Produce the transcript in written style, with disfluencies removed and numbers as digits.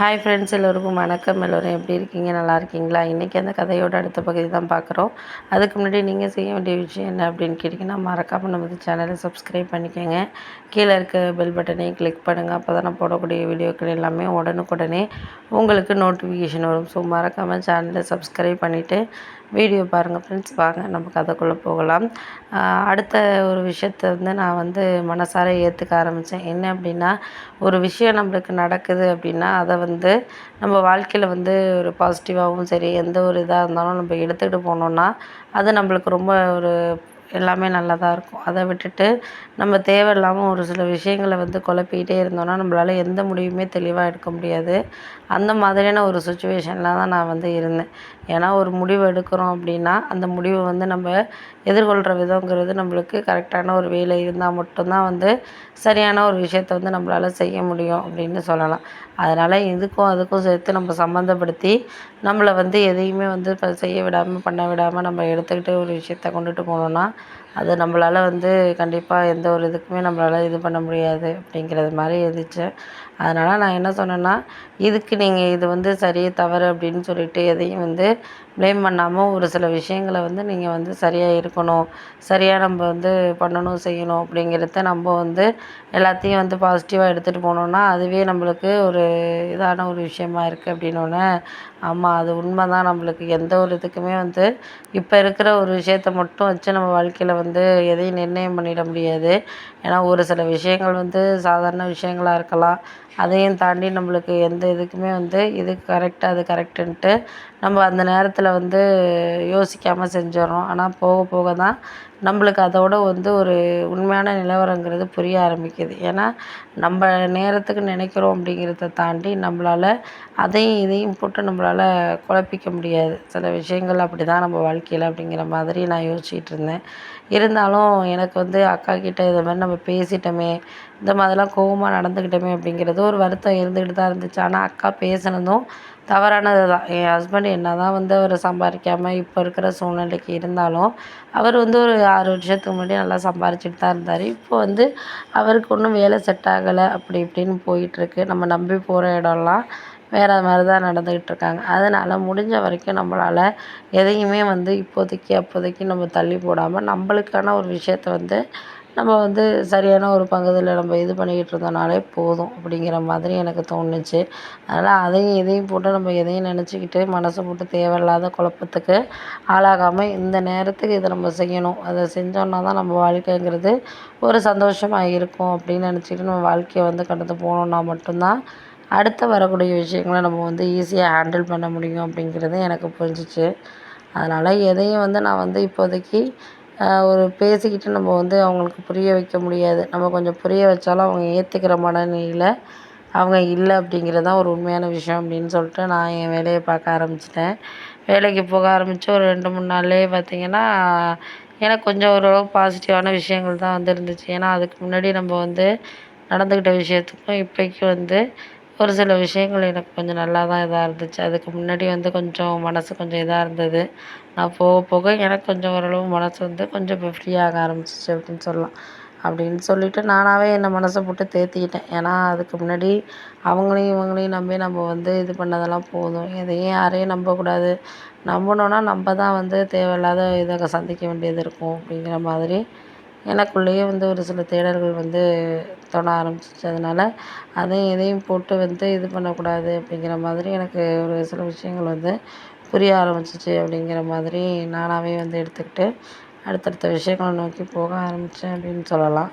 Hi friends, எல்லோருக்கும் வணக்கம். எல்லோரும் எப்படி இருக்கீங்க? நல்லா இருக்கீங்களா? இன்றைக்கி அந்த கதையோட அடுத்த பகுதி தான் பார்க்குறோம். அதுக்கு முன்னாடி நீங்கள் செய்ய வேண்டிய விஷயம் என்ன அப்படின்னு கேட்டிங்கன்னா, மறக்காமல் நமது சேனலை சப்ஸ்கிரைப் பண்ணிக்கோங்க. கீழே இருக்க பெல் பட்டனையும் கிளிக் பண்ணுங்கள். அப்போ தான் நான் போடக்கூடிய வீடியோக்கள் எல்லாமே உடனுக்குடனே உங்களுக்கு நோட்டிஃபிகேஷன் வரும். ஸோ மறக்காமல் சேனலை சப்ஸ்கிரைப் பண்ணிவிட்டு வீடியோ பாருங்கள் ஃப்ரெண்ட்ஸ். வாங்க நம்ம கதைக்குள்ளே போகலாம். அடுத்த ஒரு விஷயத்தை நான் மனசார ஏற்றுக்க ஆரம்பித்தேன். என்ன அப்படின்னா, ஒரு விஷயம் நம்மளுக்கு நடக்குது அப்படின்னா அதை நம்ம வாழ்க்கையில் ஒரு பாசிட்டிவாகவும் சரி, எந்த ஒரு இதாக இருந்தாலும் நம்ம எடுத்துக்கிட்டு போனோம்னா அது நம்மளுக்கு ரொம்ப ஒரு எல்லாமே நல்லா தான் இருக்கும். அதை விட்டுட்டு நம்ம தேவையில்லாமல் ஒரு சில விஷயங்களை குழப்பிக்கிட்டே இருந்தோம்னா நம்மளால் எந்த முடிவுமே தெளிவாக எடுக்க முடியாது. அந்த மாதிரியான ஒரு சுச்சுவேஷனில் தான் நான் இருந்தேன். ஏன்னா ஒரு முடிவு எடுக்கிறோம் அப்படின்னா அந்த முடிவை நம்ம எதிர்கொள்கிற விதங்கிறது நம்மளுக்கு கரெக்டான ஒரு வேலை இருந்தால் மட்டும்தான் சரியான ஒரு விஷயத்தை நம்மளால் செய்ய முடியும் அப்படின்னு சொல்லலாம். அதனால் இதுக்கும் அதுக்கும் சேர்த்து நம்ம சம்மந்தப்படுத்தி நம்மளை எதையுமே இப்போ செய்ய விடாமல் பண்ண விடாமல் நம்ம எடுத்துக்கிட்டு ஒரு விஷயத்த கொண்டுட்டு போனோம்னா அது நம்மளால் கண்டிப்பாக எந்த ஒரு இதுக்குமே நம்மளால் இது பண்ண முடியாது அப்படிங்கிறது மாதிரி இருந்துச்சு. அதனால் நான் என்ன சொன்னேன்னா, இதுக்கு நீங்கள் இது சரி தவறு அப்படின்னு சொல்லிட்டு எதையும் ப்ளேம் பண்ணாமல் ஒரு சில விஷயங்களை நீங்கள் சரியாக இருக்கணும், சரியாக நம்ம பண்ணணும் செய்யணும் அப்படிங்கிறத நம்ம எல்லாத்தையும் பாசிட்டிவாக எடுத்துகிட்டு போனோம்னா அதுவே நம்மளுக்கு ஒரு இதான ஒரு விஷயமா இருக்குது அப்படின்னோடனே, ஆமாம் அது உண்மை தான். நம்மளுக்கு எந்த ஒரு இதுக்குமே இப்போ இருக்கிற ஒரு விஷயத்த மட்டும் வச்சு நம்ம வாழ்க்கையில் எதையும் நிர்ணயம் பண்ணிட முடியாது. ஏன்னா ஒரு சில விஷயங்கள் சாதாரண விஷயங்களாக இருக்கலாம். அதையும் தாண்டி நம்மளுக்கு எந்த இதுக்குமே இது கரெக்டு அது கரெக்டுன்ட்டு நம்ம அந்த நேரத்தில் யோசிக்காமல் செஞ்சிடறோம். ஆனால் போக போக தான் நம்மளுக்கு அதோட ஒரு உண்மையான நிலவரங்கிறது புரிய ஆரம்பிக்குது. ஏன்னா நம்ம நேரத்துக்கு நினைக்கிறோம் அப்படிங்கிறத தாண்டி நம்மளால் அதையும் இதையும் போட்டு நம்மளால் குழப்பிக்க முடியாது. சில விஷயங்கள் அப்படி தான் நம்ம வாழ்க்கையில் அப்படிங்கிற மாதிரி நான் யோசிச்சுட்டு இருந்தேன். இருந்தாலும் எனக்கு அக்கா கிட்டே இது மாதிரி நம்ம பேசிட்டோமே, இந்த மாதிரிலாம் கோவமாக நடந்துக்கிட்டோமே அப்படிங்கிறது ஒரு வருத்தம் இருந்துக்கிட்டு தான் இருந்துச்சு. ஆனால் அக்கா பேசினதும் தவறானது தான். என் ஹஸ்பண்ட் என்ன தான் அவர் சம்பாதிக்காமல் இப்போ இருக்கிற சூழ்நிலைக்கு இருந்தாலும் அவர் ஒரு 6 வருஷத்துக்கு முன்னாடி நல்லா சம்பாரிச்சுட்டு தான் இருந்தார். இப்போ அவருக்கு ஒன்றும் வேலை செட் ஆகலை அப்படி இப்படின்னு போயிட்டுருக்கு. நம்ம நம்பி போகிற இடம்லாம் வேறு மாதிரி தான் நடந்துக்கிட்டு இருக்காங்க. அதனால் முடிஞ்ச வரைக்கும் நம்மளால் எதையுமே இப்போதைக்கு அப்போதைக்கு நம்ம தள்ளி போடாமல் நம்மளுக்கான ஒரு விஷயத்த நம்ம சரியான ஒரு பகுதியில் நம்ம இது பண்ணிக்கிட்டு இருந்தோம்னாலே போதும் அப்படிங்கிற மாதிரி எனக்கு தோணுச்சு. அதனால் அதையும் இதையும் போட்டு நம்ம எதையும் நினச்சிக்கிட்டு மனசை போட்டு தேவையில்லாத குழப்பத்துக்கு ஆளாகாமல் இந்த நேரத்துக்கு இதை நம்ம செய்யணும், அதை செஞ்சோன்னா தான் நம்ம வாழ்க்கைங்கிறது ஒரு சந்தோஷமாக இருக்கும் அப்படின்னு நினச்சிக்கிட்டு நம்ம வாழ்க்கையை கடந்து போனோம்னா மட்டும்தான் அடுத்து வரக்கூடிய விஷயங்கள நம்ம ஈஸியாக ஹேண்டில் பண்ண முடியும் அப்படிங்கிறது எனக்கு புரிஞ்சிச்சு. அதனால் எதையும் நான் இப்போதைக்கு ஒரு பேசிக்கிட்டு நம்ம அவங்களுக்கு புரிய வைக்க முடியாது. நம்ம கொஞ்சம் புரிய வச்சாலும் அவங்க ஏற்றுக்கிற மனநிலையில் அவங்க இல்லை அப்படிங்கிறது தான் ஒரு உண்மையான விஷயம் அப்படின்னு சொல்லிட்டு நான் என் வேலையை பார்க்க ஆரம்பிச்சிட்டேன். வேலைக்கு போக ஆரம்பித்து ஒரு 2, 3 நாள்லேயே பார்த்திங்கன்னா எனக்கு கொஞ்சம் ஓரளவு பாசிட்டிவான விஷயங்கள் தான் இருந்துச்சு. ஏன்னா அதுக்கு முன்னாடி நம்ம நடந்துக்கிட்ட விஷயத்துக்கும் இப்போக்கும் ஒரு சில விஷயங்கள் எனக்கு கொஞ்சம் நல்லா தான் இதாக இருந்துச்சு. அதுக்கு முன்னாடி கொஞ்சம் மனசு கொஞ்சம் இதாக இருந்தது. நான் போக போக எனக்கு கொஞ்சம் ஓரளவு மனசு கொஞ்சம் இப்போ ஃப்ரீயாக ஆரம்பிச்சிச்சு அப்படின்னு சொல்லலாம். அப்படின்னு சொல்லிவிட்டு நானாகவே என்னை மனசை போட்டு தேற்றிக்கிட்டேன். ஏன்னா அதுக்கு முன்னாடி அவங்களையும் இவங்களையும் நம்பி நம்ம இது பண்ணதெல்லாம் போதும். எதையும் யாரையும் நம்பக்கூடாது. நம்பினோன்னா நம்ம தான் தேவையில்லாத இதை சந்திக்க வேண்டியது இருக்கும் அப்படிங்கிற மாதிரி எனக்குள்ளேயே ஒரு சில தேடல்கள் தோண ஆரம்பிச்சிச்சு. அதனால் அதையும் இதையும் போட்டு இது பண்ணக்கூடாது அப்படிங்கிற மாதிரி எனக்கு ஒரு சில விஷயங்கள் புரிய ஆரம்பிச்சிச்சு அப்படிங்கிற மாதிரி நானாகவே எடுத்துக்கிட்டு அடுத்தடுத்த விஷயங்களை நோக்கி போக ஆரம்பித்தேன் அப்படின்னு சொல்லலாம்.